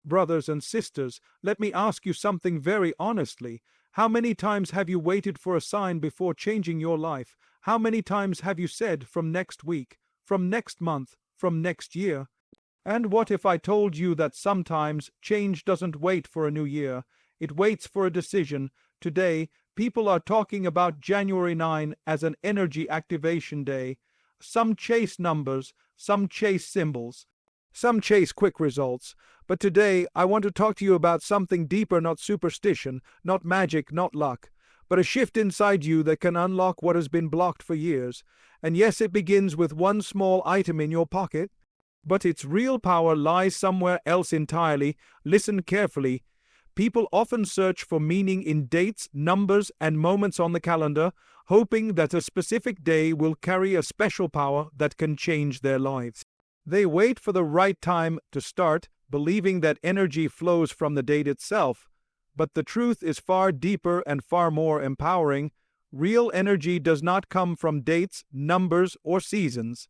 Brothers and sisters, let me ask you something very honestly. How many times have you waited for a sign before changing your life? How many times have you said, from next week, from next month, from next year? And what if I told you that sometimes change doesn't wait for a new year? It waits for a decision. Today, people are talking about January 9 as an energy activation day. Some chase numbers, some chase symbols, some chase quick results. But today, I want to talk to you about something deeper, not superstition, not magic, not luck, but a shift inside you that can unlock what has been blocked for years. And yes, it begins with one small item in your pocket, but its real power lies somewhere else entirely. Listen carefully. People often search for meaning in dates, numbers, and moments on the calendar, hoping that a specific day will carry a special power that can change their lives. They wait for the right time to start, believing that energy flows from the date itself. But the truth is far deeper and far more empowering. Real energy does not come from dates, numbers, or seasons.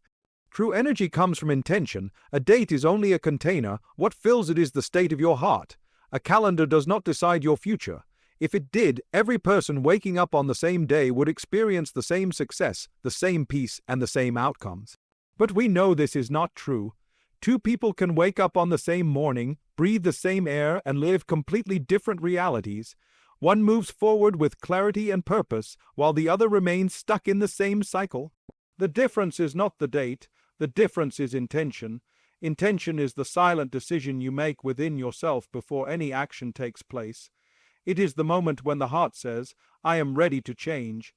True energy comes from intention. A date is only a container. What fills it is the state of your heart. A calendar does not decide your future. If it did, every person waking up on the same day would experience the same success, the same peace, and the same outcomes. But we know this is not true. Two people can wake up on the same morning, breathe the same air, and live completely different realities. One moves forward with clarity and purpose, while the other remains stuck in the same cycle. The difference is not the date. The difference is intention. Intention is the silent decision you make within yourself before any action takes place. It is the moment when the heart says, I am ready to change,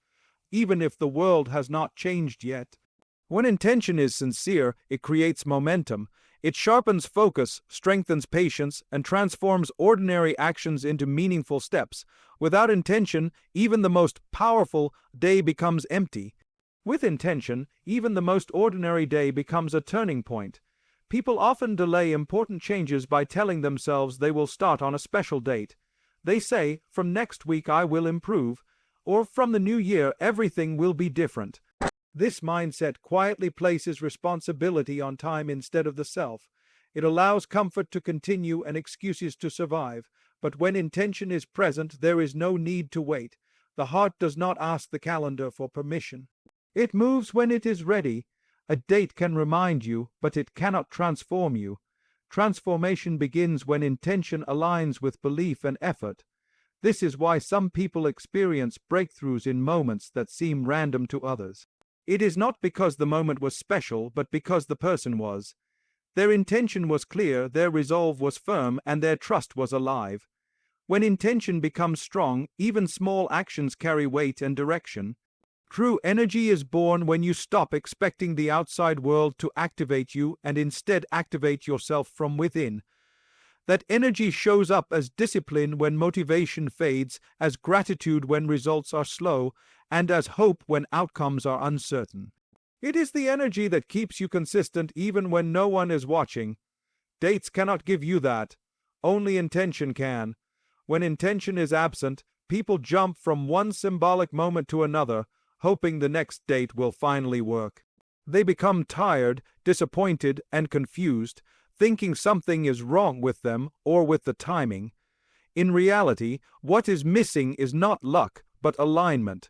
even if the world has not changed yet. When intention is sincere, it creates momentum. It sharpens focus, strengthens patience, and transforms ordinary actions into meaningful steps. Without intention, even the most powerful day becomes empty. With intention, even the most ordinary day becomes a turning point. People often delay important changes by telling themselves they will start on a special date. They say, from next week I will improve, or from the new year everything will be different. This mindset quietly places responsibility on time instead of the self. It allows comfort to continue and excuses to survive. But when intention is present, there is no need to wait. The heart does not ask the calendar for permission. It moves when it is ready. A date can remind you, but it cannot transform you. Transformation begins when intention aligns with belief and effort. This is why some people experience breakthroughs in moments that seem random to others. It is not because the moment was special, but because the person was. Their intention was clear, their resolve was firm, and their trust was alive. When intention becomes strong, even small actions carry weight and direction. True energy is born when you stop expecting the outside world to activate you and instead activate yourself from within. That energy shows up as discipline when motivation fades, as gratitude when results are slow, and as hope when outcomes are uncertain. It is the energy that keeps you consistent even when no one is watching. Dates cannot give you that. Only intention can. When intention is absent, people jump from one symbolic moment to another, hoping the next date will finally work. They become tired, disappointed, and confused, thinking something is wrong with them or with the timing. In reality, what is missing is not luck, but alignment.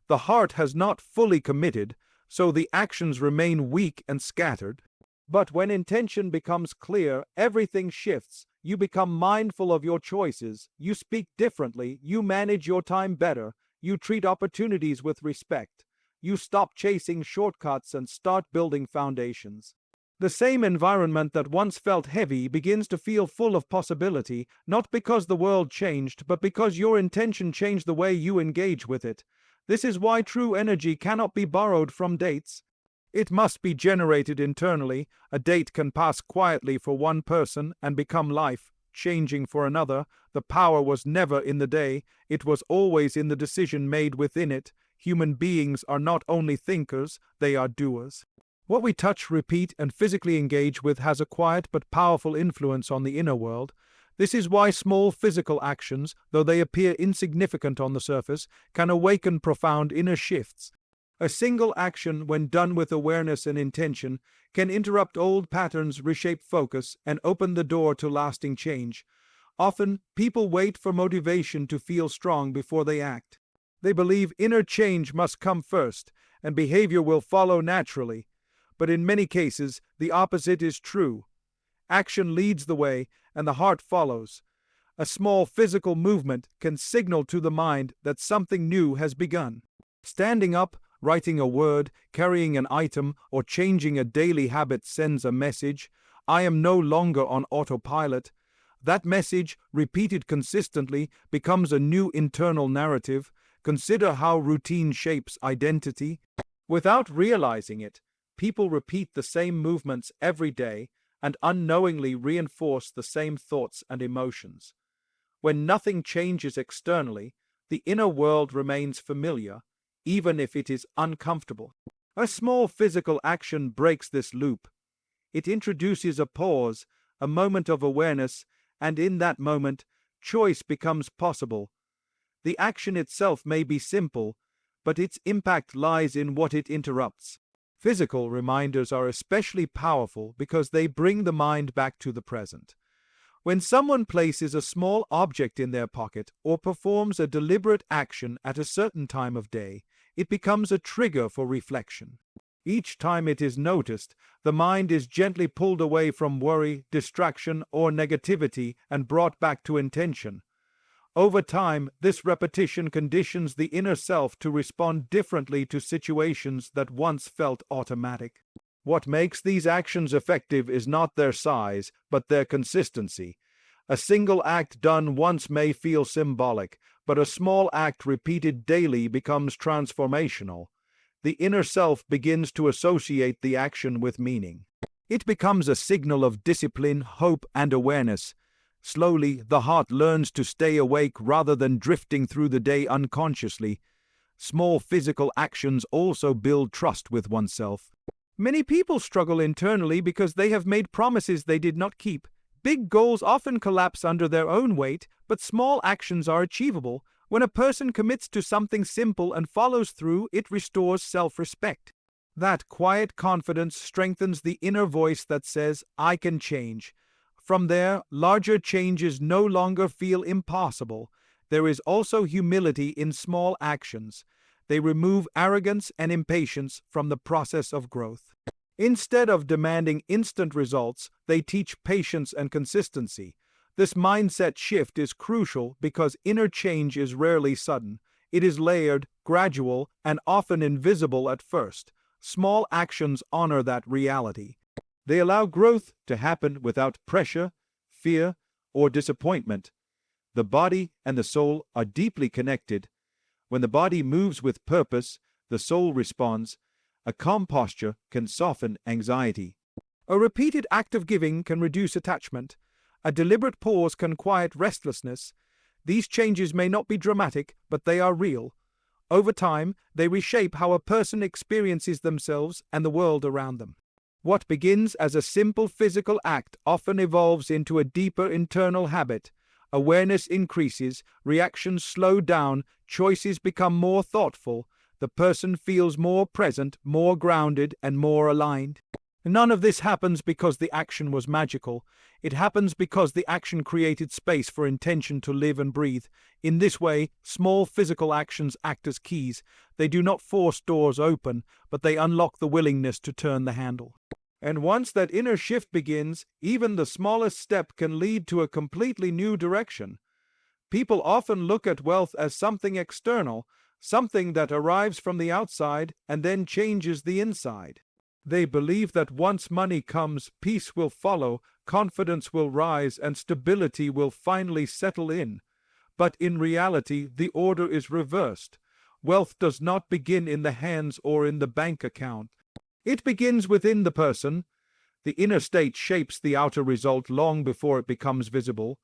The heart has not fully committed, so the actions remain weak and scattered. But when intention becomes clear, everything shifts. You become mindful of your choices. You speak differently. You manage your time better. You treat opportunities with respect. You stop chasing shortcuts and start building foundations. The same environment that once felt heavy begins to feel full of possibility, not because the world changed, but because your intention changed the way you engage with it. This is why true energy cannot be borrowed from dates. It must be generated internally. A date can pass quietly for one person and become life changing for another. The power was never in the day, it was always in the decision made within it. Human beings are not only thinkers, they are doers. What we touch, repeat, and physically engage with has a quiet but powerful influence on the inner world. This is why small physical actions, though they appear insignificant on the surface, can awaken profound inner shifts. A single action, when done with awareness and intention, can interrupt old patterns, reshape focus, and open the door to lasting change. Often, people wait for motivation to feel strong before they act. They believe inner change must come first, and behavior will follow naturally. But in many cases, the opposite is true. Action leads the way, and the heart follows. A small physical movement can signal to the mind that something new has begun. Standing up, writing a word, carrying an item, or changing a daily habit sends a message: I am no longer on autopilot. That message, repeated consistently, becomes a new internal narrative. Consider how routine shapes identity. Without realizing it, people repeat the same movements every day and unknowingly reinforce the same thoughts and emotions. When nothing changes externally, the inner world remains familiar, even if it is uncomfortable. A small physical action breaks this loop. It introduces a pause, a moment of awareness, and in that moment, choice becomes possible. The action itself may be simple, but its impact lies in what it interrupts. Physical reminders are especially powerful because they bring the mind back to the present. When someone places a small object in their pocket or performs a deliberate action at a certain time of day, it becomes a trigger for reflection. Each time it is noticed, the mind is gently pulled away from worry, distraction, or negativity and brought back to intention. Over time, this repetition conditions the inner self to respond differently to situations that once felt automatic. What makes these actions effective is not their size, but their consistency. A single act done once may feel symbolic, but a small act repeated daily becomes transformational. The inner self begins to associate the action with meaning. It becomes a signal of discipline, hope, and awareness. Slowly, the heart learns to stay awake rather than drifting through the day unconsciously. Small physical actions also build trust with oneself. Many people struggle internally because they have made promises they did not keep. Big goals often collapse under their own weight, but small actions are achievable. When a person commits to something simple and follows through, it restores self-respect. That quiet confidence strengthens the inner voice that says, I can change. From there, larger changes no longer feel impossible. There is also humility in small actions. They remove arrogance and impatience from the process of growth. Instead of demanding instant results, they teach patience and consistency. This mindset shift is crucial because inner change is rarely sudden. It is layered, gradual, and often invisible at first. Small actions honor that reality. They allow growth to happen without pressure, fear, or disappointment. The body and the soul are deeply connected. When the body moves with purpose, the soul responds. A calm posture can soften anxiety. A repeated act of giving can reduce attachment. A deliberate pause can quiet restlessness. These changes may not be dramatic, but they are real. Over time, they reshape how a person experiences themselves and the world around them. What begins as a simple physical act often evolves into a deeper internal habit. Awareness increases, reactions slow down, choices become more thoughtful. The person feels more present, more grounded, and more aligned. None of this happens because the action was magical. It happens because the action created space for intention to live and breathe. In this way, small physical actions act as keys. They do not force doors open, but they unlock the willingness to turn the handle. And once that inner shift begins, even the smallest step can lead to a completely new direction. People often look at wealth as something external, something that arrives from the outside and then changes the inside. They believe that once money comes, peace will follow, confidence will rise, and stability will finally settle in. But in reality, the order is reversed. Wealth does not begin in the hands or in the bank account. It begins within the person. The inner state shapes the outer result long before it becomes visible.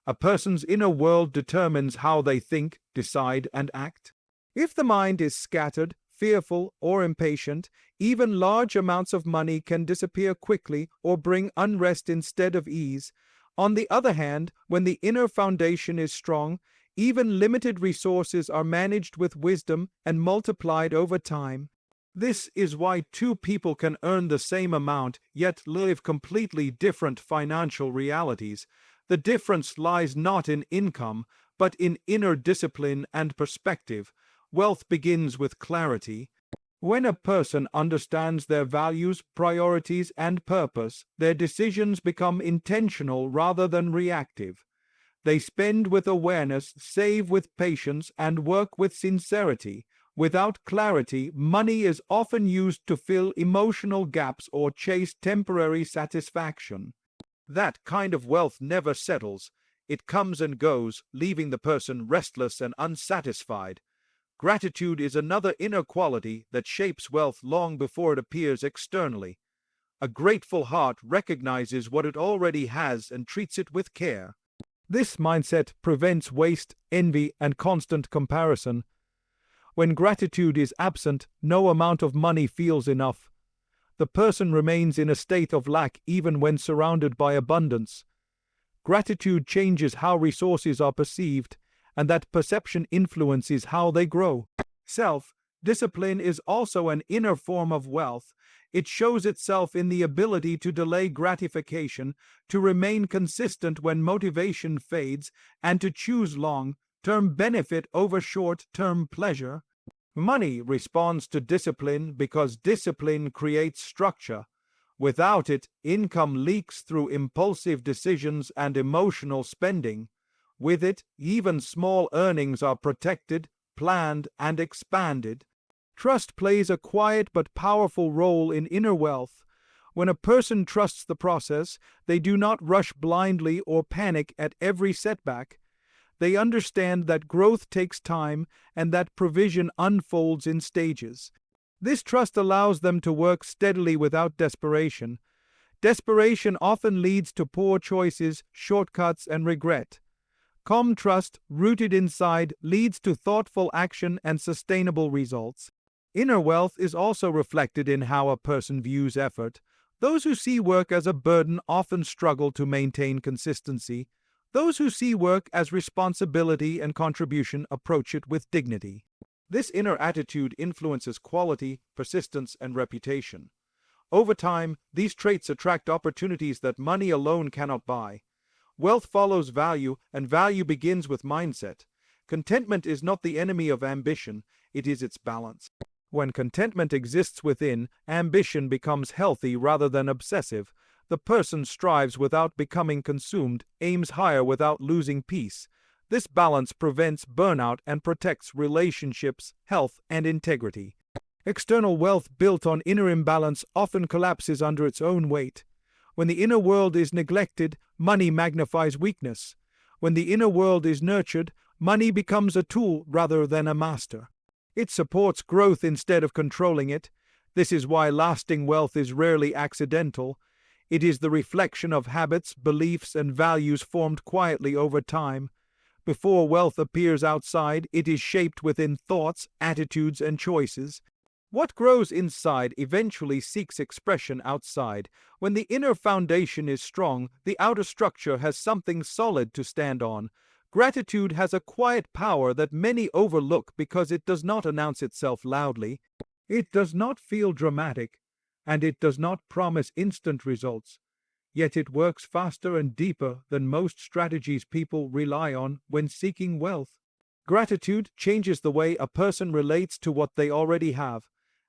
A person's inner world determines how they think, decide, and act. If the mind is scattered, fearful, or impatient, even large amounts of money can disappear quickly or bring unrest instead of ease. On the other hand, when the inner foundation is strong, Even limited resources are managed with wisdom and multiplied over time. This is why two people can earn the same amount yet live completely different financial realities. The difference lies not in income, but in inner discipline and perspective. Wealth begins with clarity. When a person understands their values, priorities, and purpose, their decisions become intentional rather than reactive. They spend with awareness, save with patience, and work with sincerity. Without clarity, money is often used to fill emotional gaps or chase temporary satisfaction. That kind of wealth never settles. It comes and goes, leaving the person restless and unsatisfied. Gratitude is another inner quality that shapes wealth long before it appears externally. A grateful heart recognizes what it already has and treats it with care. This mindset prevents waste, envy, and constant comparison. When gratitude is absent, no amount of money feels enough. The person remains in a state of lack even when surrounded by abundance. Gratitude changes how resources are perceived, and that perception influences how they grow. Self-discipline is also an inner form of wealth. It shows itself in the ability to delay gratification, to remain consistent when motivation fades, and to choose long-term benefit over short-term pleasure. Money responds to discipline because discipline creates structure. Without it, income leaks through impulsive decisions and emotional spending. With it, even small earnings are protected, planned, and expanded. Trust plays a quiet but powerful role in inner wealth. When a person trusts the process, they do not rush blindly or panic at every setback. They understand that growth takes time and that provision unfolds in stages. This trust allows them to work steadily without desperation. Desperation often leads to poor choices, shortcuts, and regret. Calm trust, rooted inside, leads to thoughtful action and sustainable results. Inner wealth is also reflected in how a person views effort. Those who see work as a burden often struggle to maintain consistency. Those who see work as responsibility and contribution approach it with dignity. This inner attitude influences quality, persistence, and reputation. Over time, these traits attract opportunities that money alone cannot buy. Wealth follows value, and value begins with mindset. Contentment is not the enemy of ambition, it is its balance. When contentment exists within, ambition becomes healthy rather than obsessive. The person strives without becoming consumed, aims higher without losing peace. This balance prevents burnout and protects relationships, health, and integrity. External wealth built on inner imbalance often collapses under its own weight. When the inner world is neglected, money magnifies weakness. When the inner world is nurtured, money becomes a tool rather than a master. It supports growth instead of controlling it. This is why lasting wealth is rarely accidental. It is the reflection of habits, beliefs, and values formed quietly over time. Before wealth appears outside, it is shaped within thoughts, attitudes, and choices. What grows inside eventually seeks expression outside. When the inner foundation is strong, the outer structure has something solid to stand on. Gratitude has a quiet power that many overlook because it does not announce itself loudly. It does not feel dramatic, and it does not promise instant results. Yet it works faster and deeper than most strategies people rely on when seeking wealth. Gratitude changes the way a person relates to what they already have,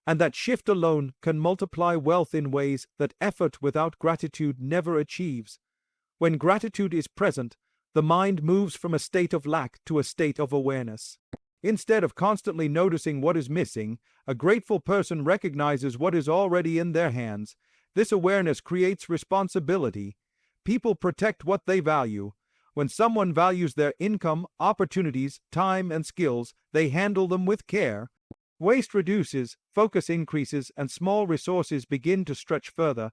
and that shift alone can multiply wealth in ways that effort without gratitude never achieves. When gratitude is present, the mind moves from a state of lack to a state of awareness. Instead of constantly noticing what is missing, a grateful person recognizes what is already in their hands. This awareness creates responsibility. People protect what they value. When someone values their income, opportunities, time, and skills, they handle them with care. Waste reduces, focus increases, and small resources begin to stretch further.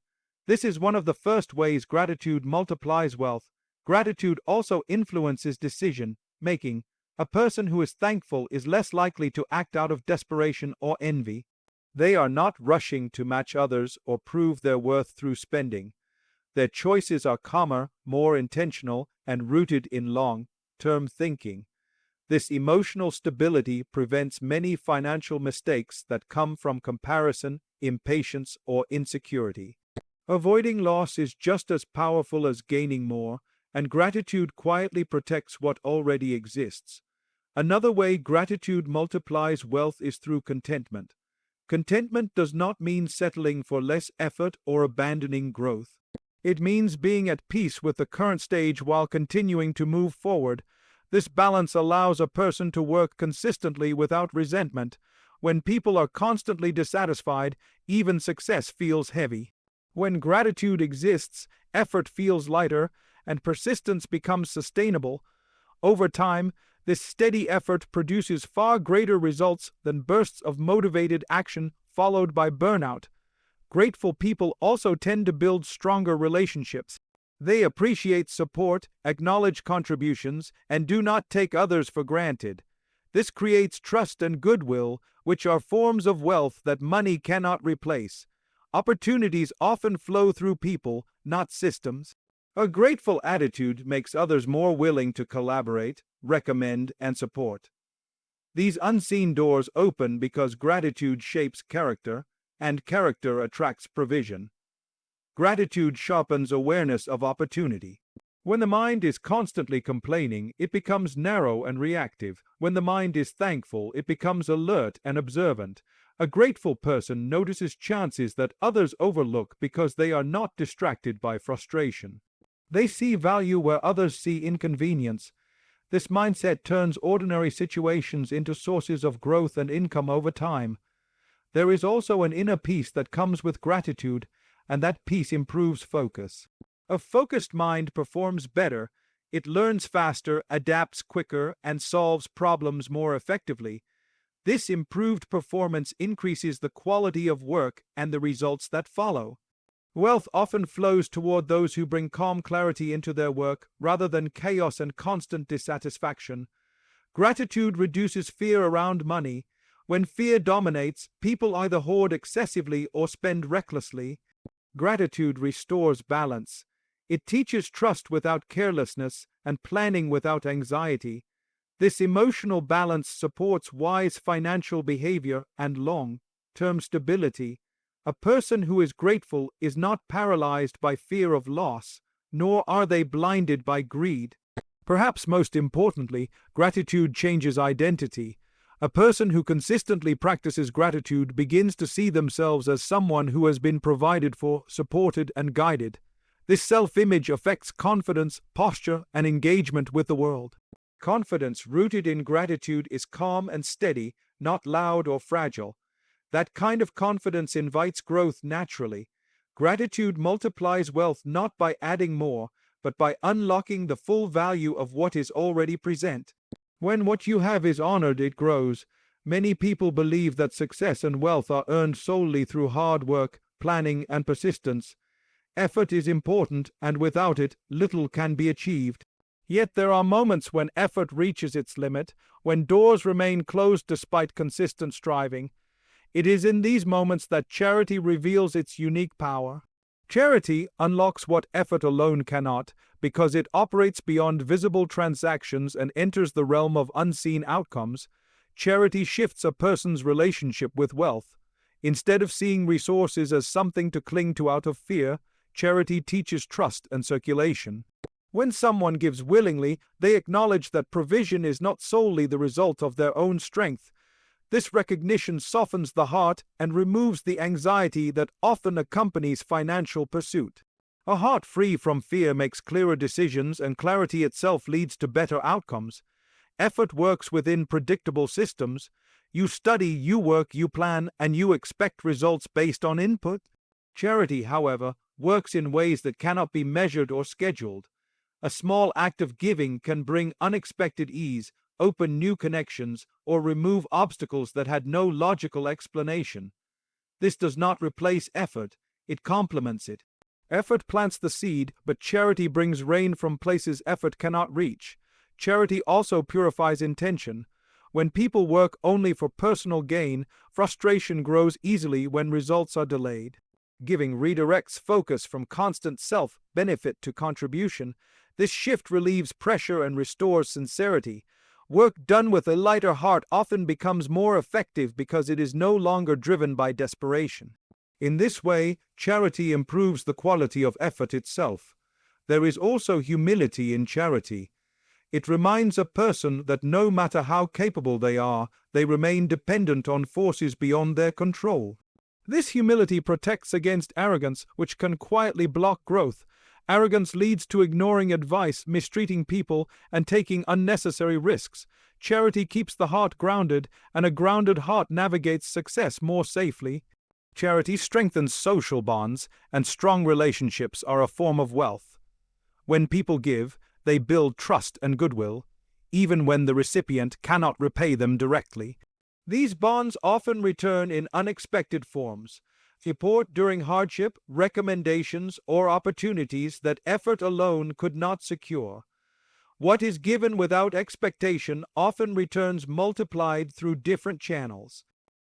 This is one of the first ways gratitude multiplies wealth. Gratitude also influences decision-making. A person who is thankful is less likely to act out of desperation or envy. They are not rushing to match others or prove their worth through spending. Their choices are calmer, more intentional, and rooted in long-term thinking. This emotional stability prevents many financial mistakes that come from comparison, impatience, or insecurity. Avoiding loss is just as powerful as gaining more, and gratitude quietly protects what already exists. Another way gratitude multiplies wealth is through contentment. Contentment does not mean settling for less effort or abandoning growth. It means being at peace with the current stage while continuing to move forward. This balance allows a person to work consistently without resentment. When people are constantly dissatisfied, even success feels heavy. When gratitude exists, effort feels lighter, and persistence becomes sustainable. Over time, this steady effort produces far greater results than bursts of motivated action followed by burnout. Grateful people also tend to build stronger relationships. They appreciate support, acknowledge contributions, and do not take others for granted. This creates trust and goodwill, which are forms of wealth that money cannot replace. Opportunities often flow through people, not systems. A grateful attitude makes others more willing to collaborate, recommend, and support. These unseen doors open because gratitude shapes character, and character attracts provision. Gratitude sharpens awareness of opportunity. When the mind is constantly complaining, it becomes narrow and reactive. When the mind is thankful, it becomes alert and observant. A grateful person notices chances that others overlook because they are not distracted by frustration. They see value where others see inconvenience. This mindset turns ordinary situations into sources of growth and income over time. There is also an inner peace that comes with gratitude, and that peace improves focus. A focused mind performs better. It learns faster, adapts quicker, and solves problems more effectively. This improved performance increases the quality of work and the results that follow. Wealth often flows toward those who bring calm clarity into their work rather than chaos and constant dissatisfaction. Gratitude reduces fear around money. When fear dominates, people either hoard excessively or spend recklessly. Gratitude restores balance. It teaches trust without carelessness and planning without anxiety. This emotional balance supports wise financial behavior and long-term stability. A person who is grateful is not paralyzed by fear of loss, nor are they blinded by greed. Perhaps most importantly, gratitude changes identity. A person who consistently practices gratitude begins to see themselves as someone who has been provided for, supported, and guided. This self-image affects confidence, posture, and engagement with the world. Confidence rooted in gratitude is calm and steady, not loud or fragile. That kind of confidence invites growth naturally. Gratitude multiplies wealth not by adding more, but by unlocking the full value of what is already present. When what you have is honored, it grows. Many people believe that success and wealth are earned solely through hard work, planning, and persistence. Effort is important, and without it, little can be achieved. Yet there are moments when effort reaches its limit, when doors remain closed despite consistent striving. It is in these moments that charity reveals its unique power. Charity unlocks what effort alone cannot, because it operates beyond visible transactions and enters the realm of unseen outcomes. Charity shifts a person's relationship with wealth. Instead of seeing resources as something to cling to out of fear, charity teaches trust and circulation. When someone gives willingly, they acknowledge that provision is not solely the result of their own strength. This recognition softens the heart and removes the anxiety that often accompanies financial pursuit. A heart free from fear makes clearer decisions, and clarity itself leads to better outcomes. Effort works within predictable systems. You study, you work, you plan, and you expect results based on input. Charity, however, works in ways that cannot be measured or scheduled. A small act of giving can bring unexpected ease, open new connections, or remove obstacles that had no logical explanation. This does not replace effort, it complements it. Effort plants the seed, but charity brings rain from places effort cannot reach. Charity also purifies intention. When people work only for personal gain, frustration grows easily when results are delayed. Giving redirects focus from constant self-benefit to contribution. This shift relieves pressure and restores sincerity. Work done with a lighter heart often becomes more effective because it is no longer driven by desperation. In this way, charity improves the quality of effort itself. There is also humility in charity. It reminds a person that no matter how capable they are, they remain dependent on forces beyond their control. This humility protects against arrogance, which can quietly block growth. Arrogance leads to ignoring advice, mistreating people, and taking unnecessary risks. Charity keeps the heart grounded, and a grounded heart navigates success more safely. Charity strengthens social bonds, and strong relationships are a form of wealth. When people give, they build trust and goodwill, even when the recipient cannot repay them directly. These bonds often return in unexpected forms: support during hardship, recommendations, or opportunities that effort alone could not secure. What is given without expectation often returns multiplied through different channels.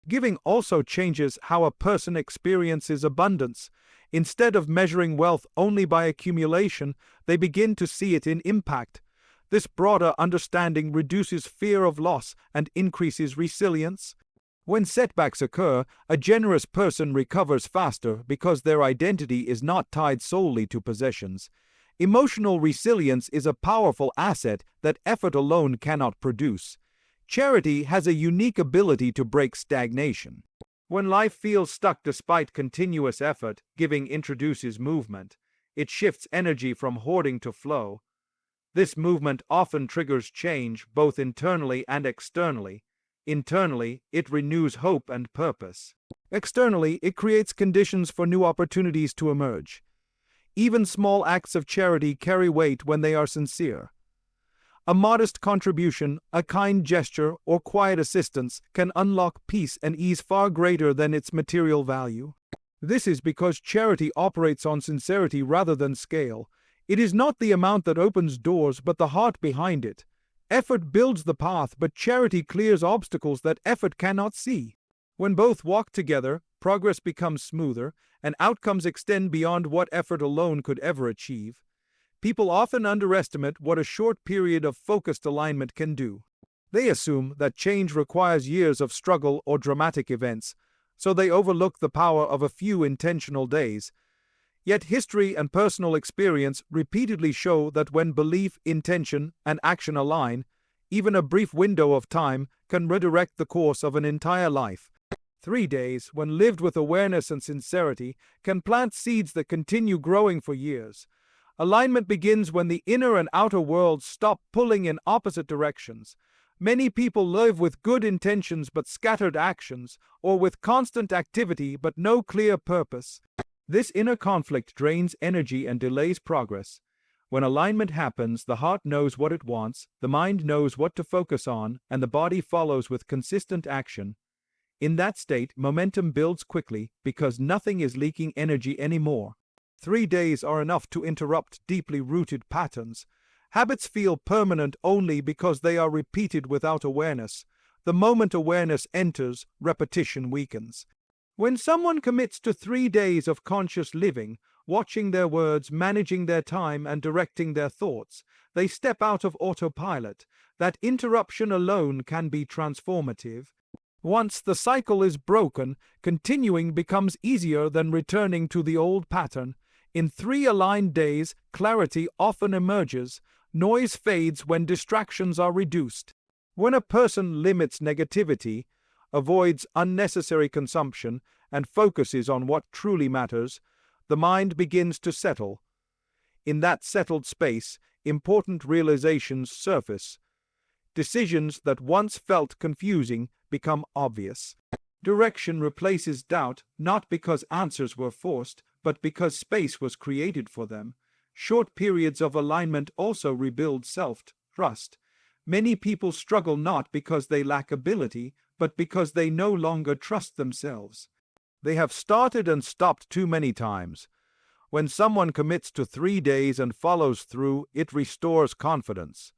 Giving also changes how a person experiences abundance. Instead of measuring wealth only by accumulation, they begin to see it in impact. This broader understanding reduces fear of loss and increases resilience. When setbacks occur, a generous person recovers faster because their identity is not tied solely to possessions. Emotional resilience is a powerful asset that effort alone cannot produce. Charity has a unique ability to break stagnation. When life feels stuck despite continuous effort, giving introduces movement. It shifts energy from hoarding to flow. This movement often triggers change, both internally and externally. Internally, it renews hope and purpose. Externally, it creates conditions for new opportunities to emerge. Even small acts of charity carry weight when they are sincere. A modest contribution, a kind gesture, or quiet assistance can unlock peace and ease far greater than its material value. This is because charity operates on sincerity rather than scale. It is not the amount that opens doors, but the heart behind it. Effort builds the path, but charity clears obstacles that effort cannot see. When both walk together, progress becomes smoother, and outcomes extend beyond what effort alone could ever achieve. People often underestimate what a short period of focused alignment can do. They assume that change requires years of struggle or dramatic events, so they overlook the power of a few intentional days. Yet history and personal experience repeatedly show that when belief, intention, and action align, even a brief window of time can redirect the course of an entire life. 3 days, when lived with awareness and sincerity, can plant seeds that continue growing for years. Alignment begins when the inner and outer worlds stop pulling in opposite directions. Many people live with good intentions but scattered actions, or with constant activity but no clear purpose. This inner conflict drains energy and delays progress. When alignment happens, the heart knows what it wants, the mind knows what to focus on, and the body follows with consistent action. In that state, momentum builds quickly because nothing is leaking energy anymore. 3 days are enough to interrupt deeply rooted patterns. Habits feel permanent only because they are repeated without awareness. The moment awareness enters, repetition weakens. When someone commits to 3 days of conscious living, watching their words, managing their time, and directing their thoughts, they step out of autopilot. That interruption alone can be transformative. Once the cycle is broken, continuing becomes easier than returning to the old pattern. In 3 aligned days, clarity often emerges. Noise fades when distractions are reduced. When a person limits negativity, avoids unnecessary consumption, and focuses on what truly matters, the mind begins to settle. In that settled space, important realizations surface. Decisions that once felt confusing become obvious. Direction replaces doubt, not because answers were forced, but because space was created for them. Short periods of alignment also rebuild self-trust. Many people struggle not because they lack ability, but because they no longer trust themselves. They have started and stopped too many times. When someone commits to 3 days and follows through, it restores confidence.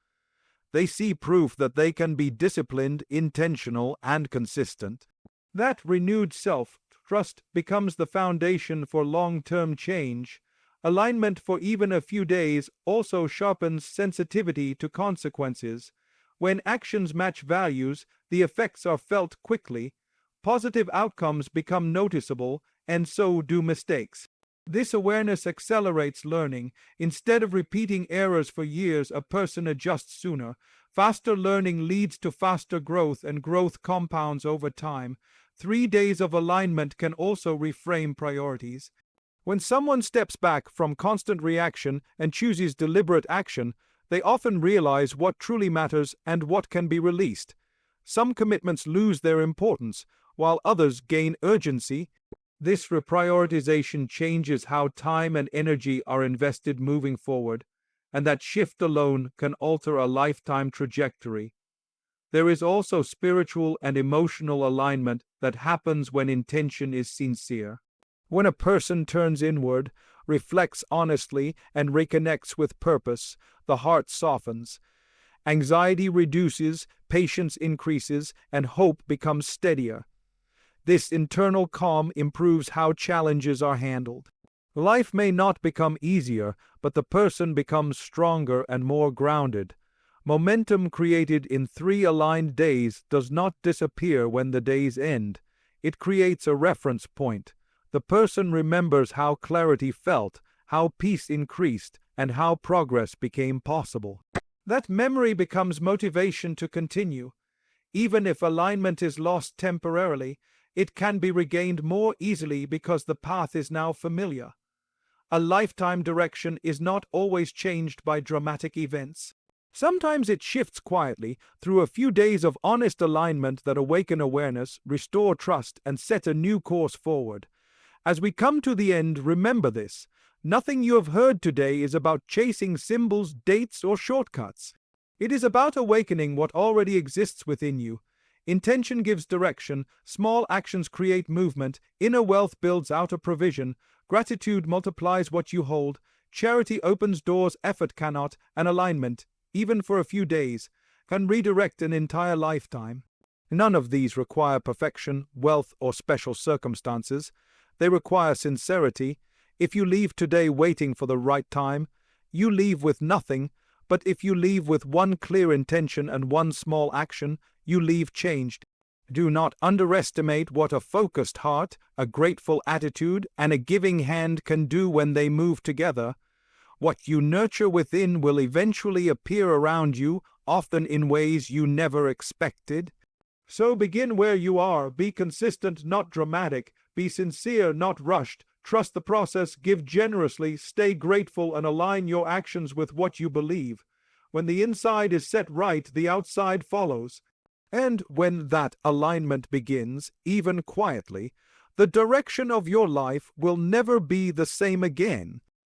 They see proof that they can be disciplined, intentional, and consistent. That renewed self-trust becomes the foundation for long-term change. Alignment for even a few days also sharpens sensitivity to consequences. When actions match values, the effects are felt quickly, positive outcomes become noticeable, and so do mistakes. This awareness accelerates learning. Instead of repeating errors for years, a person adjusts sooner. Faster learning leads to faster growth, and growth compounds over time. 3 days of alignment can also reframe priorities. When someone steps back from constant reaction and chooses deliberate action, they often realize what truly matters and what can be released. Some commitments lose their importance, while others gain urgency. This reprioritization changes how time and energy are invested moving forward, and that shift alone can alter a lifetime trajectory. There is also spiritual and emotional alignment that happens when intention is sincere. When a person turns inward, reflects honestly, and reconnects with purpose, the heart softens. Anxiety reduces, patience increases, and hope becomes steadier. This internal calm improves how challenges are handled. Life may not become easier, but the person becomes stronger and more grounded. Momentum created in 3 aligned days does not disappear when the days end. It creates a reference point. The person remembers how clarity felt, how peace increased, and how progress became possible. That memory becomes motivation to continue. Even if alignment is lost temporarily, it can be regained more easily because the path is now familiar. A lifetime direction is not always changed by dramatic events. Sometimes it shifts quietly through a few days of honest alignment that awaken awareness, restore trust, and set a new course forward. As we come to the end, remember this. Nothing you have heard today is about chasing symbols, dates, or shortcuts. It is about awakening what already exists within you. Intention gives direction, small actions create movement, inner wealth builds outer provision, gratitude multiplies what you hold, charity opens doors effort cannot, and alignment, even for a few days, can redirect an entire lifetime. None of these require perfection, wealth, or special circumstances. They require sincerity. If you leave today waiting for the right time, you leave with nothing, but if you leave with one clear intention and one small action, you leave changed. Do not underestimate what a focused heart, a grateful attitude, and a giving hand can do when they move together. What you nurture within will eventually appear around you, often in ways you never expected. So begin where you are, be consistent, not dramatic, be sincere, not rushed, trust the process, give generously, stay grateful, and align your actions with what you believe. When the inside is set right, the outside follows. And when that alignment begins, even quietly, the direction of your life will never be the same again.